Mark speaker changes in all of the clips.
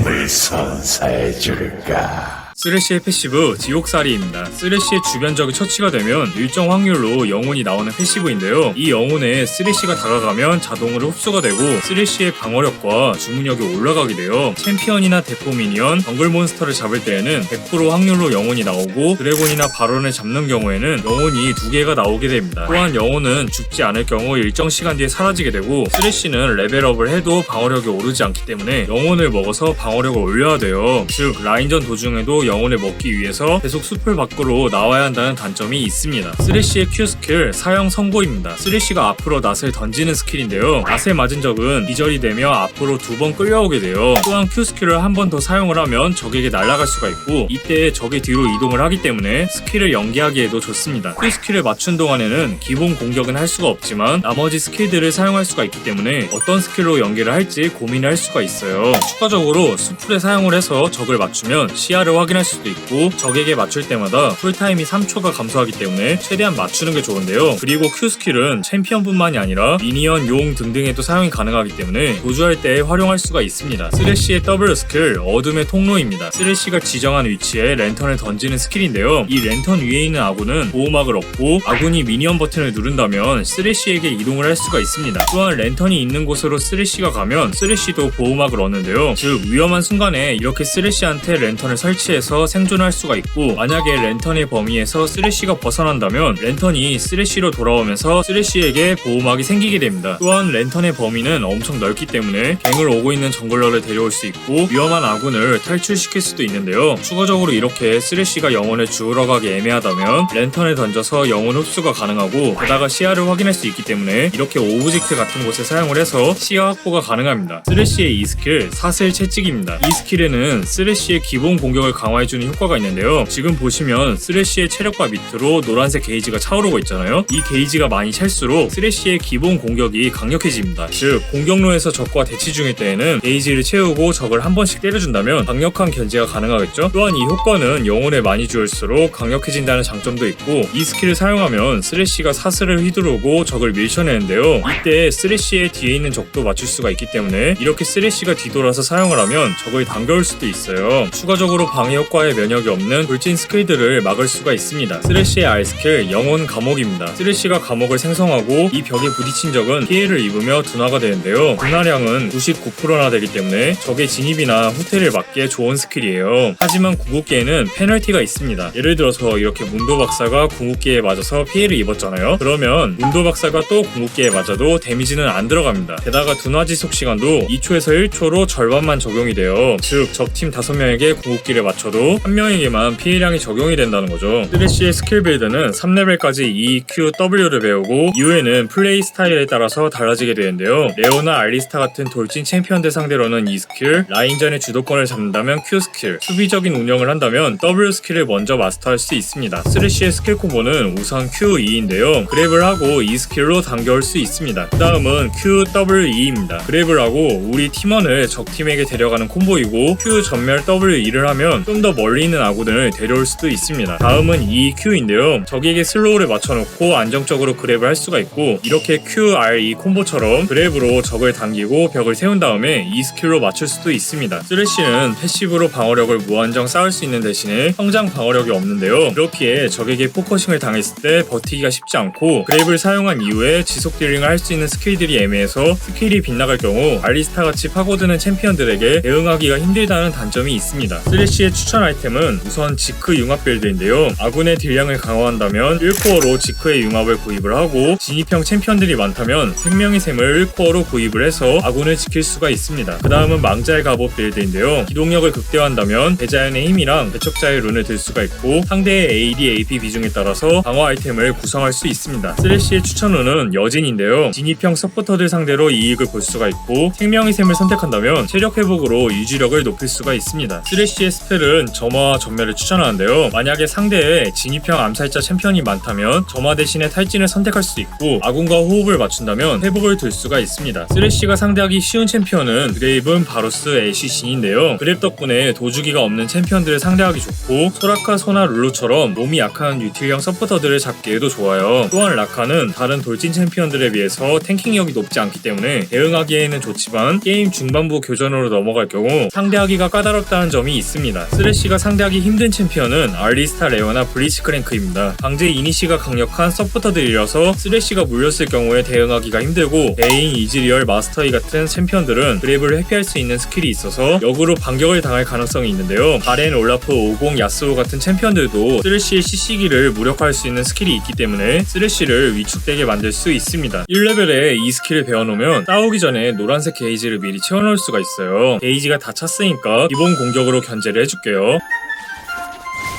Speaker 1: 힘을 선사해줄까?
Speaker 2: 쓰레쉬의 패시브 지옥살이입니다. 쓰레쉬의 주변적이 처치가 되면 일정 확률로 영혼이 나오는 패시브인데요. 이 영혼에 쓰레쉬가 다가가면 자동으로 흡수가 되고 쓰레쉬의 방어력과 주문력이 올라가게 돼요. 챔피언이나 대포 미니언, 정글 몬스터를 잡을 때에는 100% 확률로 영혼이 나오고 드래곤이나 바론을 잡는 경우에는 영혼이 2개가 나오게 됩니다. 또한 영혼은 죽지 않을 경우 일정 시간 뒤에 사라지게 되고 쓰레쉬는 레벨업을 해도 방어력이 오르지 않기 때문에 영혼을 먹어서 방어력을 올려야 돼요. 즉 라인전 도중에도 영혼을 먹기 위해서 계속 숲을 밖으로 나와야 한다는 단점이 있습니다. 쓰레쉬의 Q 스킬 사형 선고입니다. 쓰레쉬가 앞으로 낫을 던지는 스킬인데요. 낫에 맞은 적은 기절이 되며 앞으로 2번 끌려오게 돼요. 또한 Q 스킬을 한 번 더 사용을 하면 적에게 날아갈 수가 있고 이때 적의 뒤로 이동을 하기 때문에 스킬을 연계하기에도 좋습니다. Q 스킬을 맞춘 동안에는 기본 공격은 할 수가 없지만 나머지 스킬들을 사용할 수가 있기 때문에 어떤 스킬로 연계를 할지 고민을 할 수가 있어요. 추가적으로 수풀에 사용을 해서 적을 맞추면 시야를 확인할 수도 있고 적에게 맞출 때마다 쿨타임이 3초가 감소하기 때문에 최대한 맞추는 게 좋은데요. 그리고 Q 스킬은 챔피언뿐만이 아니라 미니언, 용 등등에도 사용이 가능하기 때문에 도주할 때 활용할 수가 있습니다. 쓰레쉬의 W 스킬 어둠의 통로입니다. 쓰레쉬가 지정한 위치에 랜턴을 던지는 스킬인데요. 이 랜턴 위에 있는 아군은 보호막을 얻고 아군이 미니언 버튼을 누른다면 쓰레쉬에게 이동을 할 수가 있습니다. 또한 랜턴이 있는 곳으로 쓰레쉬가 가면 쓰레쉬도 보호막을 얻는데요. 즉 위험한 순간에 이렇게 쓰레쉬한테 랜턴을 설치해서 생존할 수가 있고 만약에 랜턴의 범위에서 쓰레쉬가 벗어난다면 랜턴이 쓰레쉬로 돌아오면서 쓰레쉬에게 보호막이 생기게 됩니다. 또한 랜턴의 범위는 엄청 넓기 때문에 갱을 오고 있는 정글러를 데려올 수 있고 위험한 아군을 탈출시킬 수도 있는데요. 추가적으로 이렇게 쓰레쉬가 영혼을 주우러 가기 애매하다면 랜턴을 던져서 영혼 흡수가 가능하고 게다가 시야를 확인할 수 있기 때문에 이렇게 오브젝트 같은 곳에 사용을 해서 시야 확보가 가능합니다. 쓰레쉬의 이 스킬 사슬 채찍입니다. 이 스킬에는 쓰레쉬의 기본 공격을 강화해주는 효과가 있는데요. 지금 보시면 쓰레쉬의 체력바 밑으로 노란색 게이지가 차오르고 있잖아요. 이 게이지가 많이 찰수록 쓰레쉬의 기본 공격이 강력해집니다. 즉 공격로에서 적과 대치 중일 때에는 게이지를 채우고 적을 한 번씩 때려준다면 강력한 견제가 가능하겠죠. 또한 이 효과는 영혼을 많이 주울수록 강력해진다는 장점도 있고 이 스킬을 사용하면 쓰레쉬가 사슬을 휘두르고 적을 밀쳐내는데요. 이때 쓰레쉬의 뒤에 있는 적도 맞출 수가 있기 때문에 이렇게 쓰레쉬가 뒤돌아서 사용을 하면 적을 당겨올 수도 있어요. 추가적으로 방해 효과에 면역이 없는 돌진 스킬들을 막을 수가 있습니다. 쓰레쉬의 R 스킬 영혼 감옥입니다. 쓰레쉬가 감옥을 생성하고 이 벽에 부딪힌 적은 피해를 입으며 둔화가 되는데요. 둔화량은 99%나 되기 때문에 적의 진입이나 후퇴를 막기에 좋은 스킬이에요. 하지만 궁극기에는 페널티가 있습니다. 예를 들어서 이렇게 문도 박사가 궁극기에 맞아서 피해를 입었잖아요. 그러면 문도 박사가 또 궁극기에 맞아도 데미지는 안 들어갑니다. 게다가 둔화 지속 시간도 2초에서 1초로 절반만 적용이 돼요. 즉 적팀 5명에게 궁극기를 맞춰도 한 명에게만 피해량이 적용이 된다는 거죠. 쓰레쉬의 스킬 빌드는 3레벨까지 E, Q, W를 배우고 이후에는 플레이 스타일에 따라서 달라지게 되는데요. 레오나 알리스타 같은 돌진 챔피언들 상대로는 E 스킬, 라인전의 주도권을 잡는다면 Q 스킬, 수비적인 운영을 한다면 W 스킬을 먼저 마스터할 수 있습니다. 쓰레쉬의 스킬 콤보는 우선 Q, E인데요. 그랩을 하고 E 스킬로 당겨올 수 있습니다. 그 다음은 Q, W, E입니다. 그랩을 하고 우리 팀원을 적팀에게 데려가는 콤보이고 Q 전멸 W, E를 하면 좀 더 멀리 있는 아군을 데려올 수도 있습니다. 다음은 E, Q인데요. 적에게 슬로우를 맞춰놓고 안정적으로 그랩을 할 수가 있고 이렇게 Q, R, E 콤보처럼 그랩으로 적을 당기고 벽을 세운 다음에 E 스킬로 맞출 수도 있습니다. 쓰레쉬는 패시브로 방어력을 무한정 쌓을 수 있는 대신에 성장 방어력이 없는데요. 그렇기에 적에게 포커싱을 당했을 때 버티기가 쉽지 않고 그랩을 사용한 이후에 지속 딜링을 할 수 있는 스킬들이 애매해서 스킬이 빗나갈 경우 알리스타같이 파고드는 챔피언들에게 대응하기가 힘들다는 단점이 있습니다. 쓰레쉬의 추천 아이템은 우선 지크 융합 빌드인데요. 아군의 딜량을 강화한다면 1코어로 지크의 융합을 구입을 하고 진입형 챔피언들이 많다면 생명의 샘을 1코어로 구입을 해서 아군을 지킬 수가 있습니다. 그 다음은 망자의 갑옷 빌드인데요. 기동력을 극대화한다면 대자연의 힘이랑 대척자의 룬을 들 수가 있고 상대의 AD, AP 비중에 따라서 방어 아이템을 구성할 수 있습니다. 쓰레쉬의 추천룬은 여진인데요. 진입형 서포터들 상대로 이익을 볼 수가 있고 생명의 샘을 선택한다면 체력 회복으로 유지력을 높일 수가 있습니다. 쓰레쉬의 스펠은 저는 점화와 전멸을 추천하는데요. 만약에 상대에 진입형 암살자 챔피언이 많다면 점화 대신에 탈진을 선택할 수 있고, 아군과 호흡을 맞춘다면 회복을 들 수가 있습니다. 쓰레쉬가 상대하기 쉬운 챔피언은 그레이븐, 바로스, 애쉬, 진인데요. 그랩 덕분에 도주기가 없는 챔피언들을 상대하기 좋고, 소라카, 소나, 룰루처럼 몸이 약한 유틸형 서포터들을 잡기에도 좋아요. 또한 라카는 다른 돌진 챔피언들에 비해서 탱킹력이 높지 않기 때문에 대응하기에는 좋지만 게임 중반부 교전으로 넘어갈 경우 상대하기가 까다롭다는 점이 있습니다. 쓰레쉬가 상대하기 힘든 챔피언은 알리스타, 레오나, 블리츠크랭크입니다. 강제 이니시가 강력한 서포터들이라서 쓰레쉬가 물렸을 경우에 대응하기가 힘들고, 베인, 이즈리얼, 마스터이 같은 챔피언들은 그랩을 회피할 수 있는 스킬이 있어서 역으로 반격을 당할 가능성이 있는데요. 바렌, 올라프, 오공, 야스오 같은 챔피언들도 쓰레쉬의 CC기를 무력화할 수 있는 스킬이 있기 때문에 쓰레쉬를 위축되게 만들 수 있습니다. 1레벨에 이 스킬을 배워놓으면 싸우기 전에 노란색 게이지를 미리 채워놓을 수가 있어요. 게이지가 다 찼으니까 기본 공격으로 견제를 해줄게요.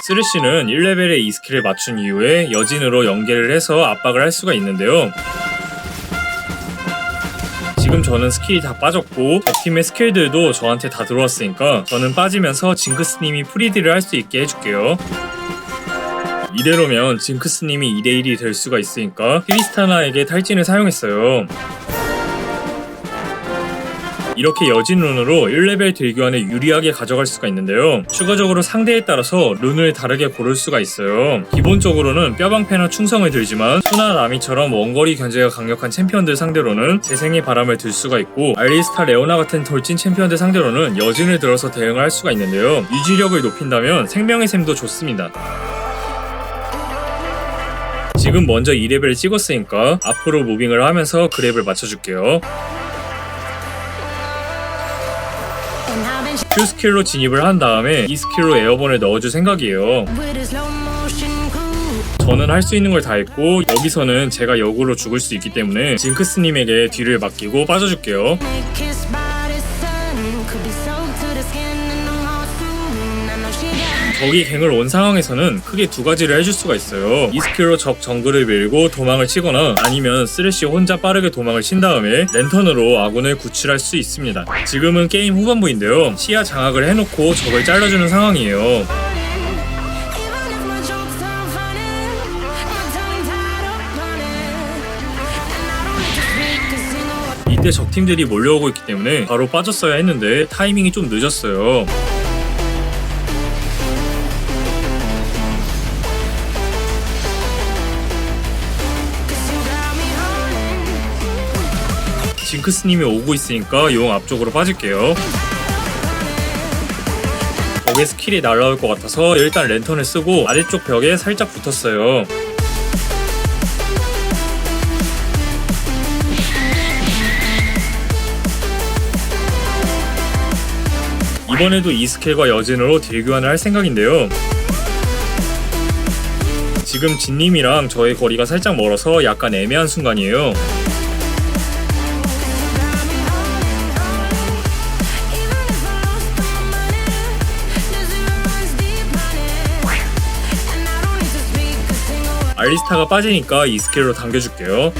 Speaker 2: 쓰레쉬는 1레벨에 이 스킬을 맞춘 이후에 여진으로 연계를 해서 압박을 할 수가 있는데요. 지금 저는 스킬이 다 빠졌고 적팀의 스킬들도 저한테 다 들어왔으니까 저는 빠지면서 징크스님이 프리딜을 할 수 있게 해줄게요. 이대로면 징크스님이 2대1이 될 수가 있으니까 트리스타나에게 탈진을 사용했어요. 이렇게 여진 룬으로 1레벨 딜교환을 유리하게 가져갈 수가 있는데요. 추가적으로 상대에 따라서 룬을 다르게 고를 수가 있어요. 기본적으로는 뼈방패나 충성을 들지만 소나, 라미처럼 원거리 견제가 강력한 챔피언들 상대로는 재생의 바람을 들 수가 있고, 알리스타, 레오나 같은 돌진 챔피언들 상대로는 여진을 들어서 대응을 할 수가 있는데요. 유지력을 높인다면 생명의 샘도 좋습니다. 지금 먼저 2레벨을 찍었으니까 앞으로 무빙을 하면서 그랩을 맞춰줄게요. Q 스킬로 진입을 한 다음에 이 스킬로 에어본을 넣어줄 생각이에요. 저는 할 수 있는 걸 다 했고, 여기서는 제가 역으로 죽을 수 있기 때문에 징크스님에게 뒤를 맡기고 빠져줄게요. 적이 갱을 온 상황에서는 크게 두 가지를 해줄 수가 있어요. 이 스킬로 적 정글을 밀고 도망을 치거나, 아니면 쓰레쉬 혼자 빠르게 도망을 친 다음에 랜턴으로 아군을 구출할 수 있습니다. 지금은 게임 후반부인데요. 시야 장악을 해놓고 적을 잘라주는 상황이에요. 이때 적팀들이 몰려오고 있기 때문에 바로 빠졌어야 했는데 타이밍이 좀 늦었어요. 징크스님이 오고 있으니까 용 앞쪽으로 빠질게요. 적의 스킬이 날라올 것 같아서 일단 랜턴을 쓰고 아래쪽 벽에 살짝 붙었어요. 이번에도 이 스킬과 여진으로 딜교환을 할 생각인데요. 지금 진님이랑 저의 거리가 살짝 멀어서 약간 애매한 순간이에요. 알리스타가 빠지니까 이 스킬로 당겨줄게요.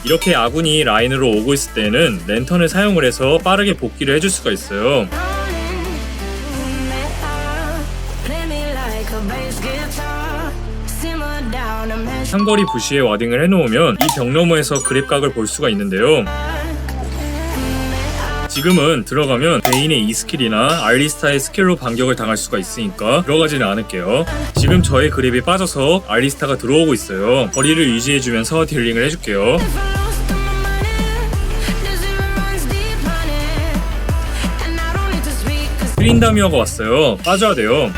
Speaker 2: 이렇게 아군이 라인으로 오고 있을 때는 랜턴을 사용을 해서 빠르게 복귀를 해줄 수가 있어요. 상거리 부시에 와딩을 해놓으면 이 벽 너머에서 그랩각을 볼 수가 있는데요. 지금은 들어가면 베인의 이 스킬이나 알리스타의 스킬로 반격을 당할 수가 있으니까 들어가지는 않을게요. 지금 저의 그랩이 빠져서 알리스타가 들어오고 있어요. 거리를 유지해주면서 딜링을 해줄게요. 트린다미어가 왔어요. 빠져야 돼요.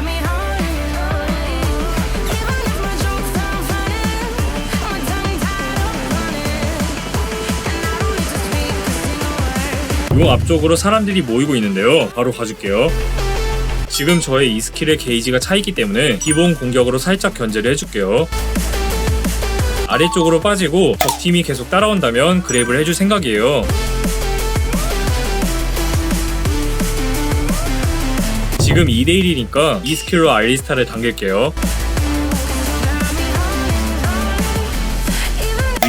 Speaker 2: 용 앞쪽으로 사람들이 모이고 있는데요. 바로 가줄게요. 지금 저의 이 스킬의 게이지가 차있기 때문에 기본 공격으로 살짝 견제를 해줄게요. 아래쪽으로 빠지고 적팀이 계속 따라온다면 그랩을 해줄 생각이에요. 지금 2대1이니까 이 스킬로 알리스타를 당길게요.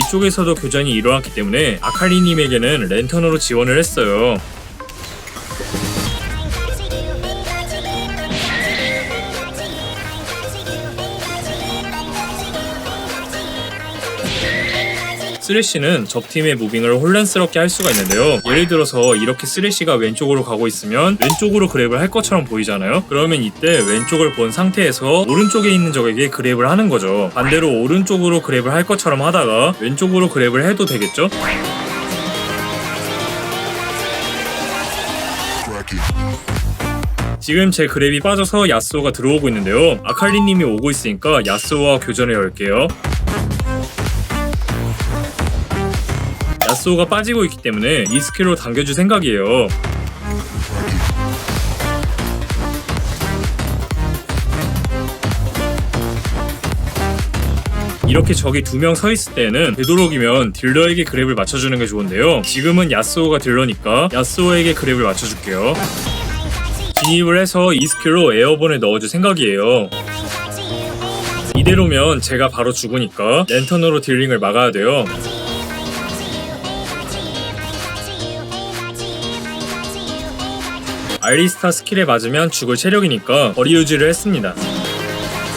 Speaker 2: 왼쪽에서도 교전이 일어났기 때문에 아칼리님에게는 랜턴으로 지원을 했어요. 쓰레쉬는 적팀의 무빙을 혼란스럽게 할 수가 있는데요. 예를 들어서 이렇게 쓰레쉬가 왼쪽으로 가고 있으면 왼쪽으로 그랩을 할 것처럼 보이잖아요. 그러면 이때 왼쪽을 본 상태에서 오른쪽에 있는 적에게 그랩을 하는 거죠. 반대로 오른쪽으로 그랩을 할 것처럼 하다가 왼쪽으로 그랩을 해도 되겠죠? 지금 제 그랩이 빠져서 야스오가 들어오고 있는데요. 아칼리님이 오고 있으니까 야스오와 교전을 열게요. 야스오가 빠지고 있기 때문에 이 스킬로 당겨줄 생각이에요. 이렇게 적이 2명 서 있을 때는 되도록이면 딜러에게 그랩을 맞춰주는 게 좋은데요. 지금은 야스오가 딜러니까 야스오에게 그랩을 맞춰줄게요. 진입을 해서 이 스킬로 에어본을 넣어줄 생각이에요. 이대로면 제가 바로 죽으니까 랜턴으로 딜링을 막아야 돼요. 알리스타 스킬에 맞으면 죽을 체력이니까 거리 유지를 했습니다.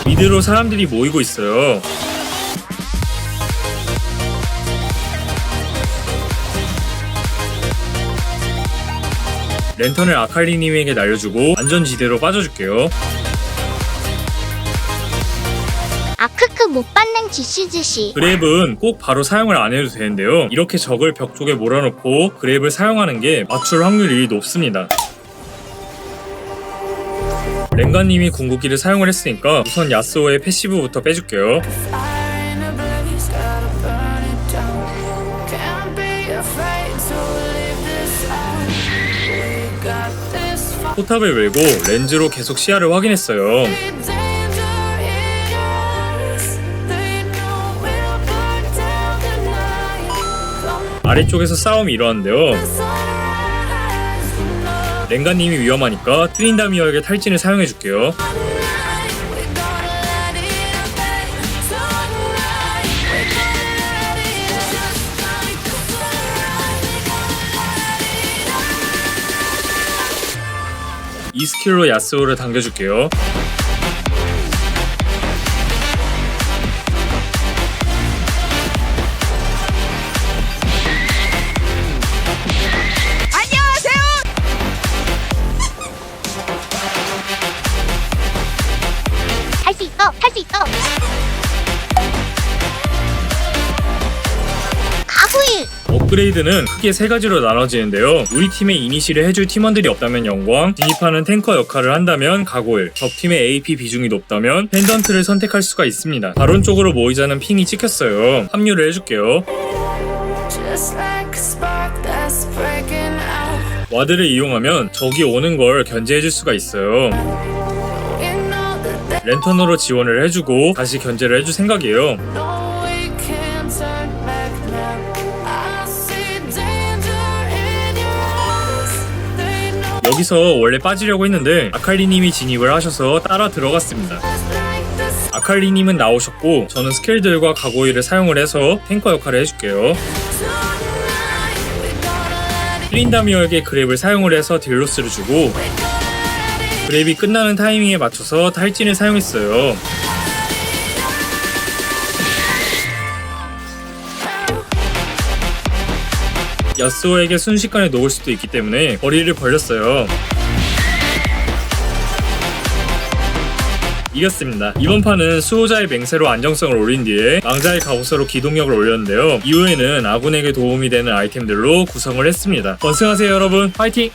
Speaker 2: 미드로 사람들이 모이고 있어요. 랜턴을 아칼리님에게 날려주고 안전지대로 빠져줄게요.
Speaker 1: 아크크 못 받는 지시지시.
Speaker 2: 그랩은 꼭 바로 사용을 안 해도 되는데요. 이렇게 적을 벽 쪽에 몰아놓고 그랩을 사용하는 게 맞출 확률이 높습니다. 랭가님이 궁극기를 사용을 했으니까 우선 야스오의 패시브부터 빼줄게요. 포탑을 밀고 렌즈로 계속 시야를 확인했어요. 아래쪽에서 싸움이 일어났는데요. 랭가님이 위험하니까 트린다미어에게 탈진을 사용해줄게요. 이 스킬로 야스오를 당겨줄게요.
Speaker 1: 할 수 있어, 할 수 있어. 가구일.
Speaker 2: 업그레이드는 크게 3가지로 나눠지는데요. 우리 팀에 이니시를 해줄 팀원들이 없다면 영광, 진입하는 탱커 역할을 한다면 가고일, 적팀의 AP 비중이 높다면 펜던트를 선택할 수가 있습니다. 바론 쪽으로 모이자는 핑이 찍혔어요. 합류를 해줄게요. 와드를 이용하면 적이 오는 걸 견제해줄 수가 있어요. 랜턴으로 지원을 해주고 다시 견제를 해줄 생각이에요. 여기서 원래 빠지려고 했는데 아칼리님이 진입을 하셔서 따라 들어갔습니다. 아칼리님은 나오셨고 저는 스킬들과 가고일을 사용을 해서 탱커 역할을 해줄게요. 트린다미어에게 그랩을 사용을 해서 딜로스를 주고 그랩이 끝나는 타이밍에 맞춰서 탈진을 사용했어요. 야스오에게 순식간에 녹을 수도 있기 때문에 거리를 벌렸어요. 이겼습니다. 이번 판은 수호자의 맹세로 안정성을 올린 뒤에 망자의 갑옷으로 기동력을 올렸는데요. 이후에는 아군에게 도움이 되는 아이템들로 구성을 했습니다. 건승하세요 여러분. 파이팅!